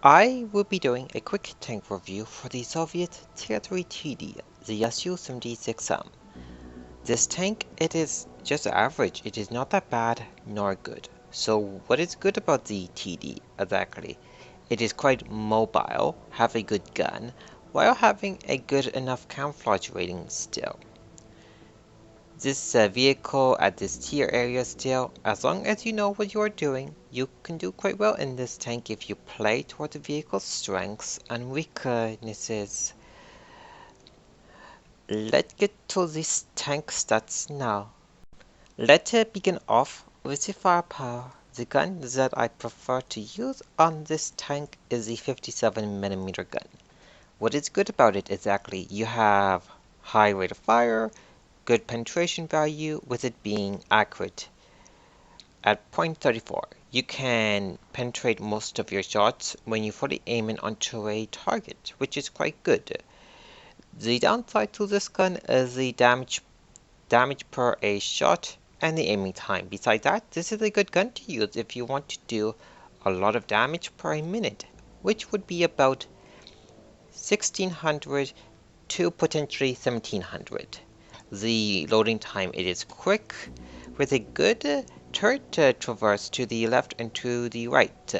I will be doing a quick tank review for the Soviet Tier 3 TD, the SU-76M. This tank, it is just average, it is not that bad nor good. So what is good about the TD exactly? It is quite mobile, have a good gun, while having a good enough camouflage rating still. This vehicle at this tier area still, as long as you know what you are doing, you can do quite well in this tank if you play toward the vehicle's strengths and weaknesses. Let's get to this tank stats now. Let's begin off with the firepower. The gun that I prefer to use on this tank is the 57mm gun. What is good about it exactly? You have high rate of fire, good penetration value with it being accurate. At .34, you can penetrate most of your shots when you fully aim in onto a target, which is quite good. The downside to this gun is the damage per a shot and the aiming time. Besides that, this is a good gun to use if you want to do a lot of damage per a minute, which would be about 1600 to potentially 1700. The loading time, it is quick with a good turret traverse to the left and to the right.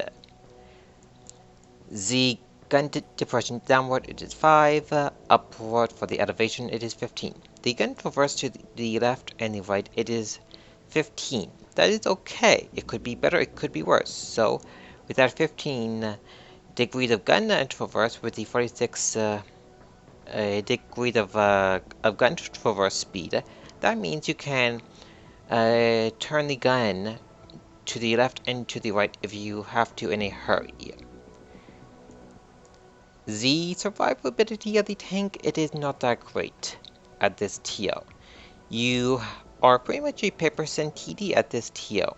The gun depression downward, it is 5, upward for the elevation, it is 15. The gun traverse to the left and the right, it is 15. That is okay. It could be better, it could be worse. So with that 15 degrees of gun traverse with the 46 degrees of gun traverse speed, that means you can turn the gun to the left and to the right if you have to in a hurry. The survivability of the tank, it is not that great at this TL. You are pretty much a paper-thin TD at this TL.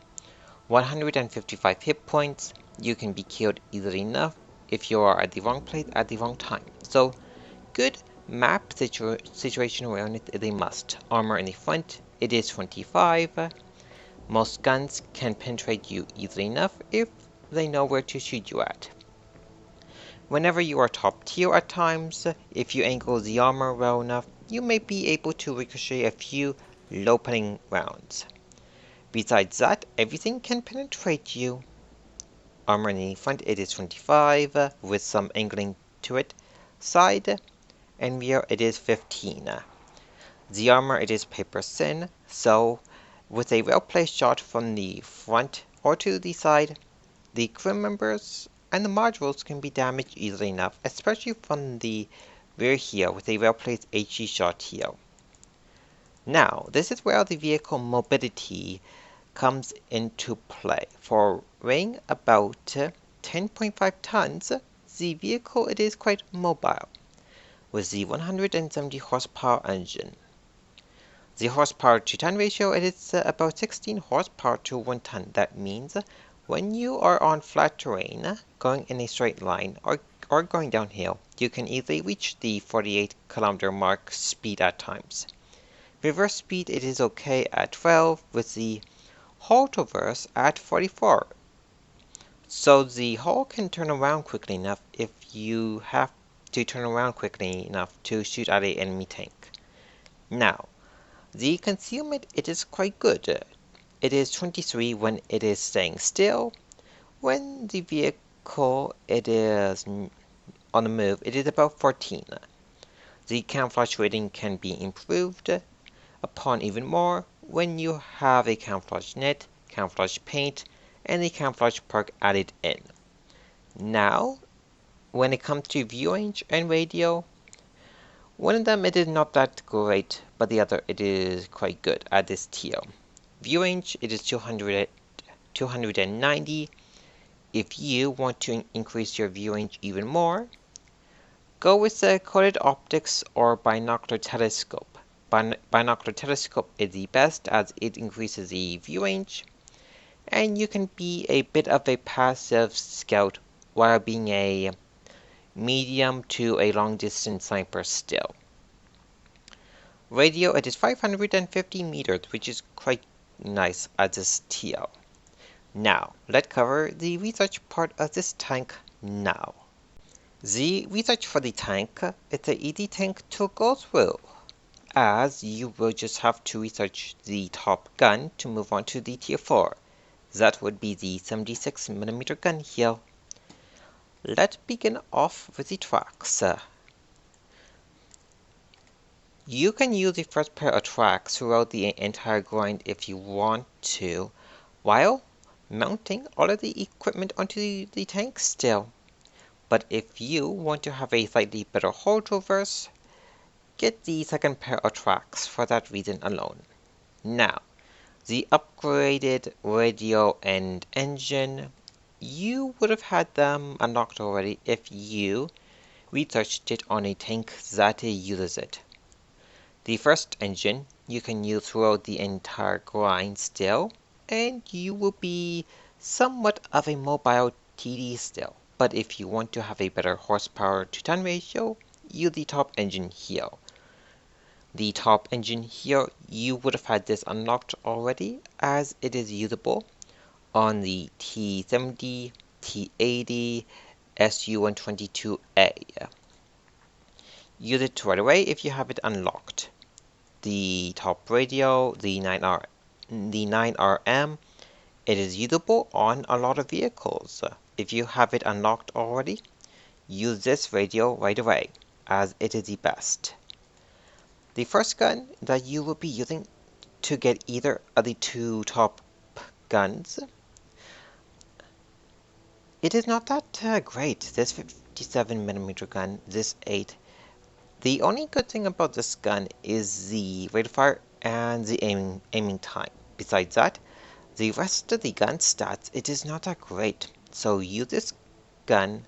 155 hit points, you can be killed easily enough if you are at the wrong place at the wrong time. So, good map situation around it is a must. Armor in the front, it is 25. Most guns can penetrate you easily enough if they know where to shoot you at. Whenever you are top tier at times, if you angle the armor well enough, you may be able to ricochet a few low-penning rounds. Besides that, everything can penetrate you. Armor in the front, it is 25, with some angling to it. Side and rear, it is 15. The armor, it is paper thin, so with a well-placed shot from the front or to the side, the crew members and the modules can be damaged easily enough, especially from the rear here with a well-placed HE shot here. Now, this is where the vehicle mobility comes into play. For weighing about 10.5 tons, the vehicle, it is quite mobile with the 170 horsepower engine. The horsepower to ton ratio, it is about 16 horsepower to 1 ton. That means when you are on flat terrain, going in a straight line or going downhill, you can easily reach the 48-kilometer mark speed at times. Reverse speed, it is okay at 12 with the hull traverse at 44. So the hull can turn around quickly enough if you have to turn around quickly enough to shoot at an enemy tank. Now, the concealment, it is quite good. It is 23 when it is staying still. When the vehicle, it is on the move, it is about 14. The camouflage rating can be improved upon even more when you have a camouflage net, camouflage paint, and the camouflage perk added in. Now, when it comes to view range and radio, one of them, it is not that great, but the other, it is quite good at this tier. View range, it is 290. If you want to increase your view range even more, go with the coated optics or binocular telescope. Binocular telescope is the best as it increases the view range, and you can be a bit of a passive scout while being a medium to a long distance sniper still. Radio, it is 550 meters, which is quite nice at this TL. Now, let's cover the research part of this tank now. The research for the tank is an easy tank to go through, as you will just have to research the top gun to move on to the tier 4. That would be the 76mm gun here. Let's begin off with the tracks. You can use the first pair of tracks throughout the entire grind if you want to, while mounting all of the equipment onto the tank still. But if you want to have a slightly better hold reverse, get the second pair of tracks for that reason alone. Now, the upgraded radio and engine, you would have had them unlocked already if you researched it on a tank that uses it. The first engine you can use throughout the entire grind still, and you will be somewhat of a mobile TD still. But if you want to have a better horsepower to ton ratio, use the top engine here. The top engine here, you would have had this unlocked already, as it is usable on the T70, T80, SU-122A. Use it right away if you have it unlocked. The top radio, the 9RM, it is usable on a lot of vehicles. If you have it unlocked already, use this radio right away, as it is the best. The first gun that you will be using to get either of the two top guns, it is not that great. This 57mm gun, this 8. The only good thing about this gun is the rate of fire and the aiming time. Besides that, the rest of the gun stats, it is not that great. So use this gun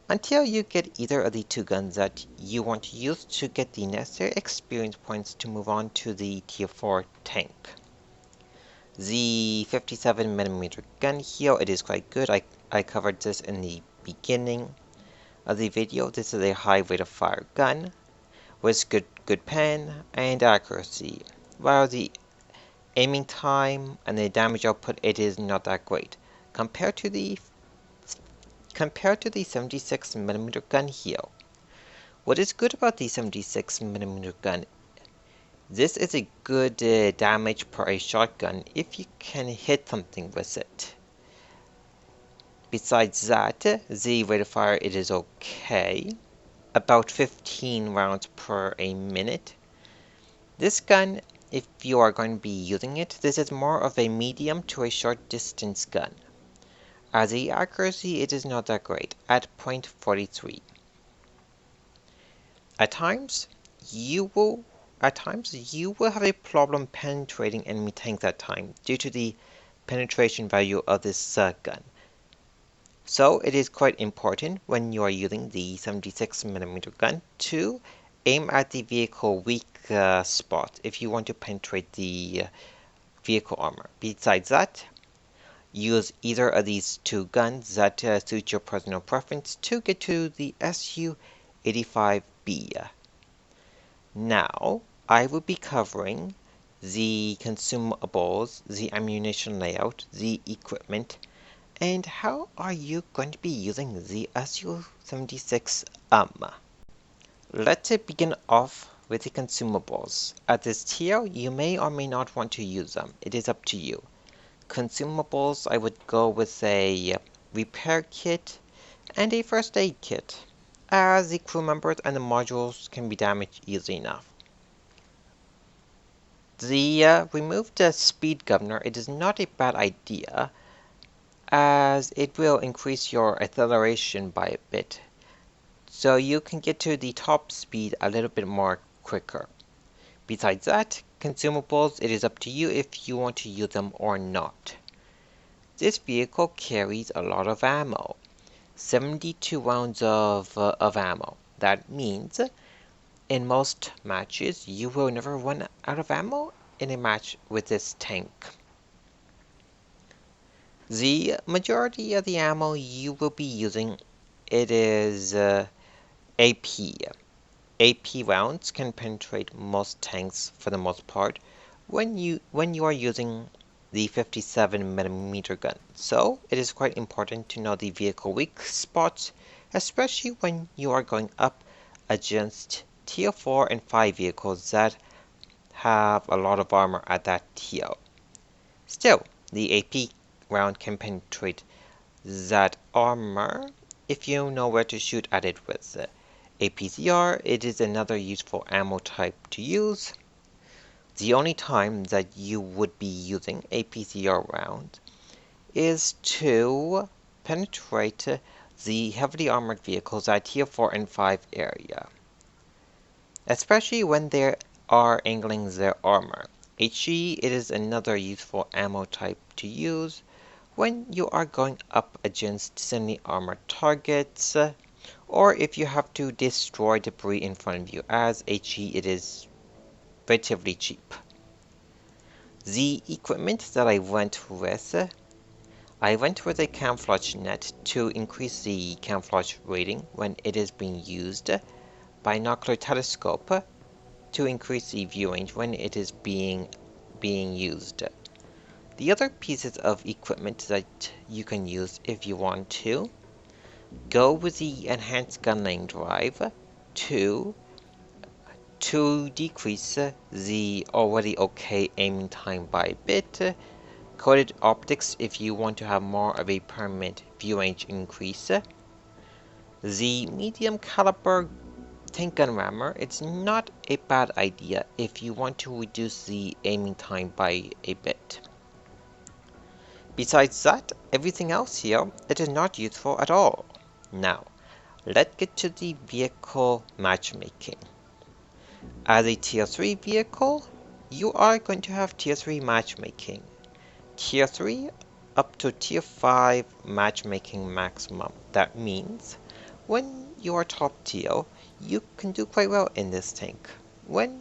until you get either of the two guns that you want to use to get the necessary experience points to move on to the tier 4 tank. The 57mm gun here, it is quite good. I covered this in the beginning of the video. This is a high rate of fire gun with good pen and accuracy, while the aiming time and the damage output, it is not that great compared to the 76mm gun here. What is good about the 76mm gun, this is a good damage per a shotgun if you can hit something with it. Besides that, the rate of fire, it is okay, about 15 rounds per a minute. This gun, if you are going to be using it, this is more of a medium to a short distance gun. As the accuracy, it is not that great, at .43. At times, you will have a problem penetrating enemy tanks at time due to the penetration value of this gun. So it is quite important when you are using the 76mm gun to aim at the vehicle weak spot if you want to penetrate the vehicle armor. Besides that, use either of these two guns that suit your personal preference to get to the SU-85B. Now, I will be covering the consumables, the ammunition layout, the equipment, and how are you going to be using the SU-76M. Let's begin off with the consumables. At this tier, you may or may not want to use them. It is up to you. Consumables, I would go with a repair kit and a first aid kit, as the crew members and the modules can be damaged easily enough. The removed speed governor, it is not a bad idea, as it will increase your acceleration by a bit, so you can get to the top speed a little bit more quicker. Besides that, consumables, it is up to you if you want to use them or not. This vehicle carries a lot of ammo, 72 rounds of ammo. That means in most matches you will never run out of ammo in a match with this tank. The majority of the ammo you will be using, it is AP. AP rounds can penetrate most tanks for the most part when you are using the 57mm gun. So it is quite important to know the vehicle weak spots, especially when you are going up against tier 4 and 5 vehicles that have a lot of armor at that tier. Still, the AP round can penetrate that armor if you know where to shoot at it with. APCR, it is another useful ammo type to use. The only time that you would be using a PCR round is to penetrate the heavily armored vehicles at tier 4 and 5 area, especially when they are angling their armor. HE, it is another useful ammo type to use when you are going up against semi-armored targets, or if you have to destroy debris in front of you, as HE it is relatively cheap. The equipment that I went with a camouflage net to increase the camouflage rating when it is being used, binocular telescope to increase the view range when it is being used. The other pieces of equipment that you can use if you want to go with the enhanced gun lane drive to decrease the already okay aiming time by a bit, coated optics if you want to have more of a permanent view range increase. The medium caliber tank gun rammer, it's not a bad idea if you want to reduce the aiming time by a bit. Besides that, everything else here, it is not useful at all. Now, let's get to the vehicle matchmaking. As a tier 3 vehicle, you are going to have tier 3 matchmaking. Tier 3 up to tier 5 matchmaking maximum. That means when you are top tier, you can do quite well in this tank. When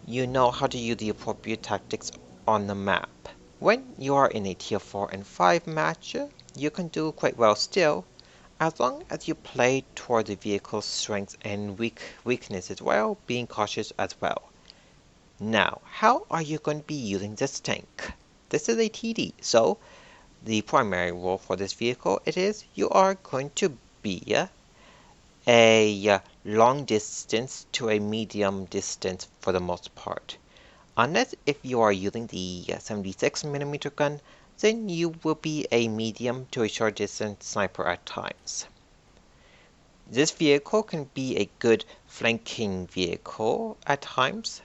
you know how to use the appropriate tactics on the map. When you are in a tier 4 and 5 match, you can do quite well still, as long as you play toward the vehicle's strengths and weaknesses while being cautious as well. Now, how are you going to be using this tank? This is a TD, so the primary role for this vehicle it is you are going to be a long distance to a medium distance for the most part. Unless if you are using the 76mm gun, then you will be a medium to a short distance sniper at times. This vehicle can be a good flanking vehicle at times,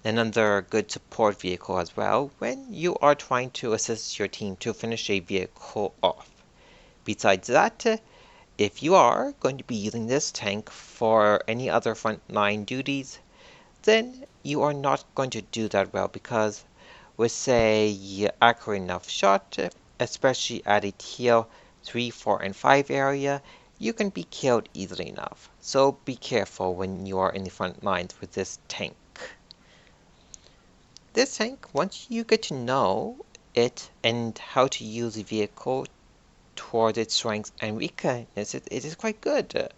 another good support vehicle as well when you are trying to assist your team to finish a vehicle off. Besides that, if you are going to be using this tank for any other frontline duties, then you are not going to do that well because with a accurate enough shot, especially at a tier 3, 4, and 5 area, you can be killed easily enough. So be careful when you are in the front lines with this tank. This tank, once you get to know it and how to use the vehicle toward its strengths and weaknesses, it is quite good.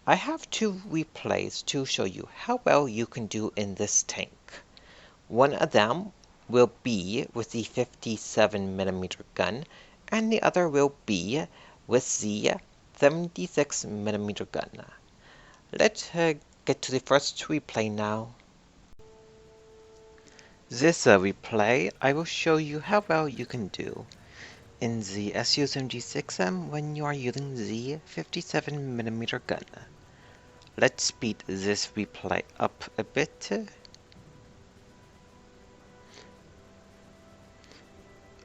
I have two replays to show you how well you can do in this tank. One of them will be with the 57mm gun, and the other will be with the 76mm gun. Let's get to the first replay now. This replay, I will show you how well you can do in the SU-76M when you are using the 57mm gun. Let's speed this replay up a bit.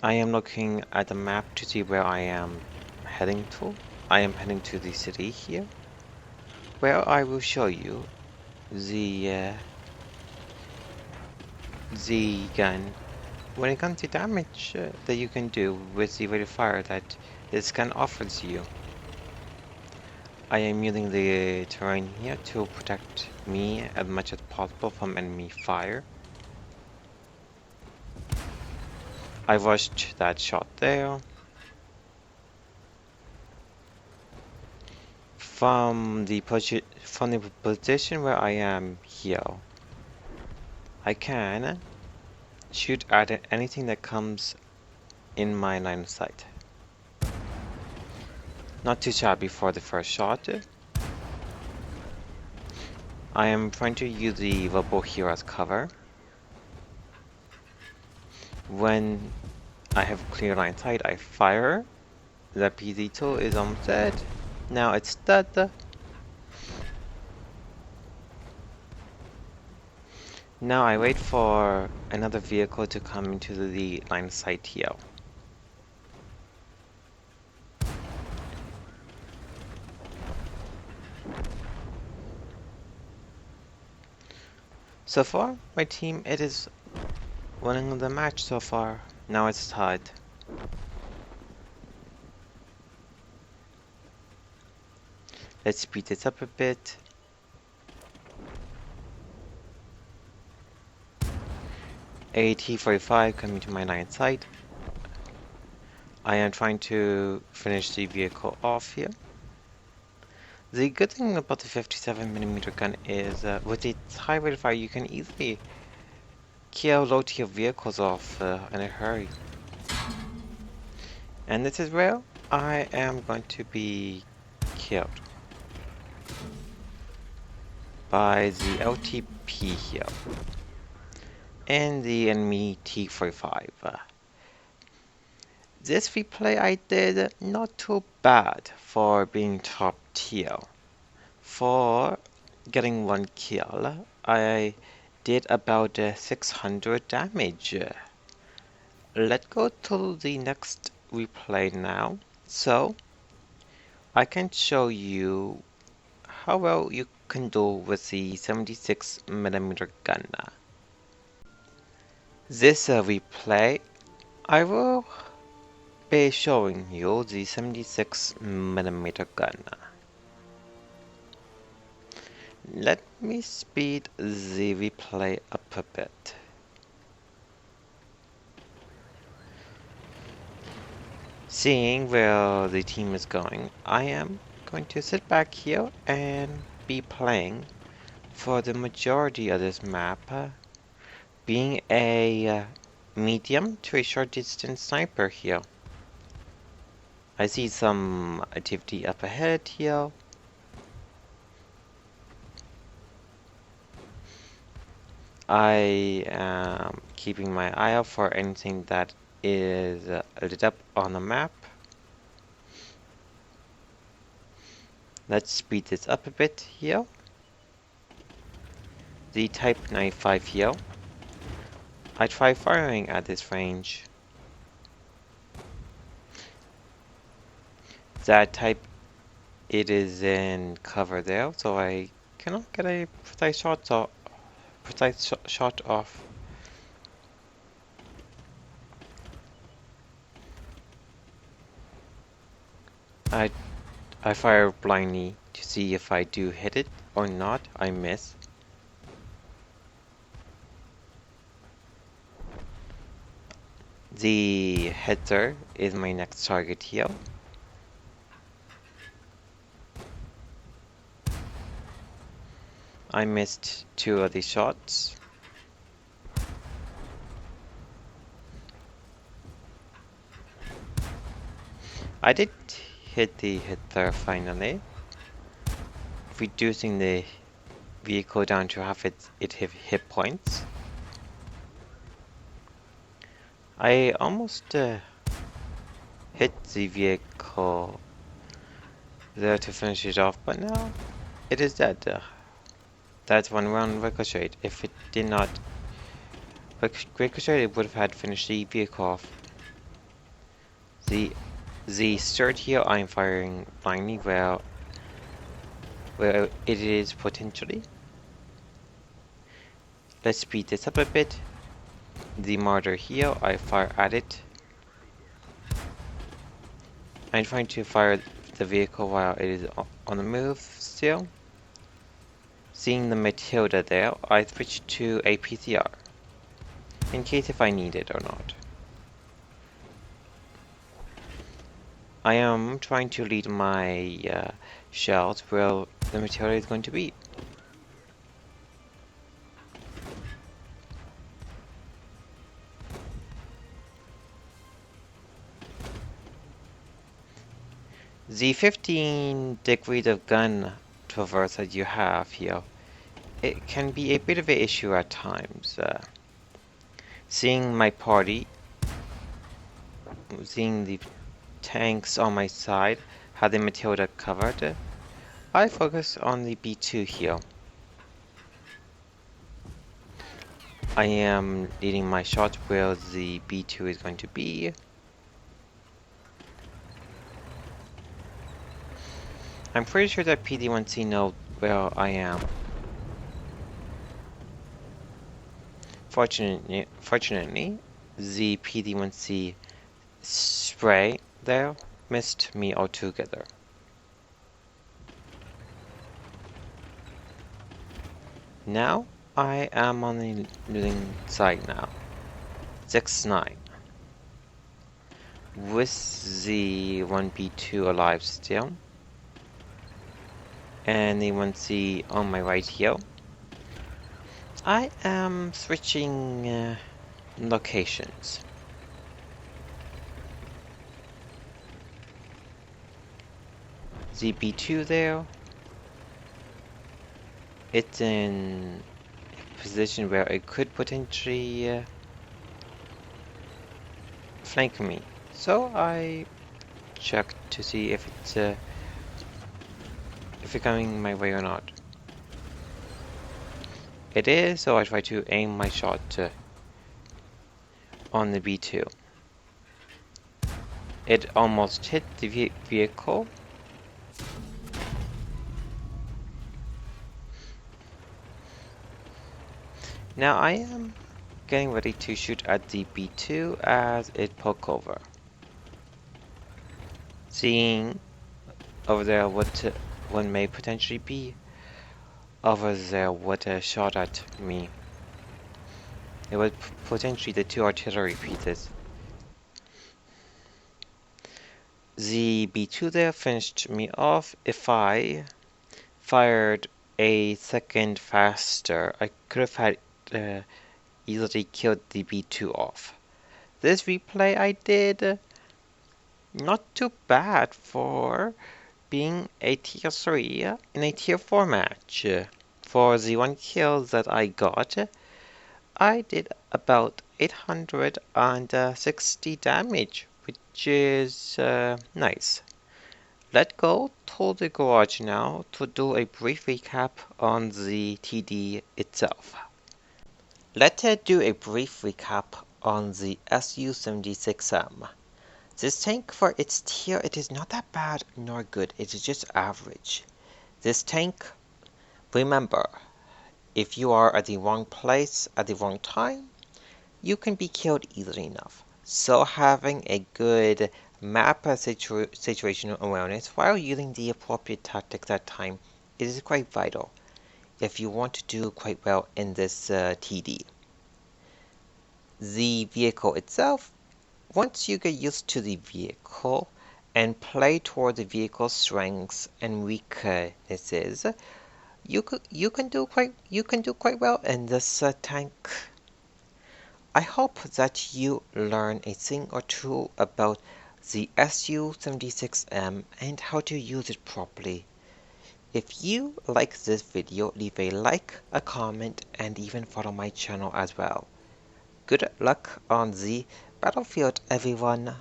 I am looking at the map to see where I am heading to. I am heading to the city here, where I will show you the gun. When it comes to damage that you can do with the rate of fire that this gun offers you. I am using the terrain here to protect me as much as possible from enemy fire. I rushed that shot there. From the position where I am here, I can shoot at anything that comes in my line of sight. Not too shabby for the first shot. I am trying to use the Robo here as cover. When I have clear line of sight, I fire. The PZ2 is almost dead. Now it's dead. Now I wait for another vehicle to come into the line of sight here. So far, my team, it is winning the match so far. Now it's tied. Let's speed this up a bit. A T-45 coming to my line of sight. I am trying to finish the vehicle off here. The good thing about the 57mm gun is with its high rate of fire, you can easily kill low-tier vehicles off in a hurry. And this is where I am going to be killed by the LTP here and the enemy T-45. This replay I did not too bad for being top tier. For getting one kill, I did about 600 damage. Let's go to the next replay now, so I can show you how well you can do with the 76mm gun. This replay, I will be showing you the 76mm gun. Let me speed the replay up a bit. Seeing where the team is going, I am going to sit back here and be playing for the majority of this map, being a medium to a short distance sniper here. I see some activity up ahead here. I am keeping my eye out for anything that is lit up on the map. Let's speed this up a bit here. The Type 95 here. I try firing at this range. That type, it is in cover there, so I cannot get a precise shot off. I fire blindly to see if I do hit it or not. I miss. The header is my next target here. I missed 2 of the shots. I did hit the header finally, reducing the vehicle down to half its hit points. I almost hit the vehicle there to finish it off, but now it is dead. That's one round ricochet. If it did not ricochet, it would have had finished the vehicle off. The third here, I'm firing blindly where it is potentially. Let's speed this up a bit. The mortar here, I fire at it. I'm trying to fire the vehicle while it is on the move still. Seeing the Matilda there, I switch to a PCR, in case if I need it or not. I am trying to lead my shells where the Matilda is going to be. The 15 degrees of gun traverse that you have here, it can be a bit of an issue at times. Seeing my party, seeing the tanks on my side, how the Matilda covered, I focus on the B2 here. I am leading my shot where the B2 is going to be. I'm pretty sure that PD1C knows where I am. Fortunately, the PD1C spray there missed me altogether. Now I am on the losing side now. 6-9. With the 1B2 alive still. And the 1C on my right here. I am switching locations. The B2 there. It's in a position where it could potentially flank me. So I check to see if it's coming my way or not. It is, so I try to aim my shot on the B2. It almost hit the vehicle. Now I am getting ready to shoot at the B2 as it poke over. Seeing over there what one may potentially be over there what shot at me. It was potentially the 2 artillery pieces. The B2 there finished me off. If I fired a second faster, I could have had easily killed the B2 off. This replay I did not too bad for being a tier 3 in a tier 4 match. For the 1 kill that I got, I did about 860 damage, which is nice. Let's go to the garage now to do a brief recap on the TD itself. Let's do a brief recap on the SU-76M. This tank, for its tier, it is not that bad nor good, it is just average. This tank, remember, if you are at the wrong place at the wrong time, you can be killed easily enough. So having a good map situational awareness while using the appropriate tactics at time is quite vital if you want to do quite well in this TD. The vehicle itself, once you get used to the vehicle and play toward the vehicle's strengths and weaknesses, you can do quite well in this tank. I hope that you learn a thing or two about the SU-76M and how to use it properly. If you like this video, leave a like, a comment, and even follow my channel as well. Good luck on the battlefield, everyone!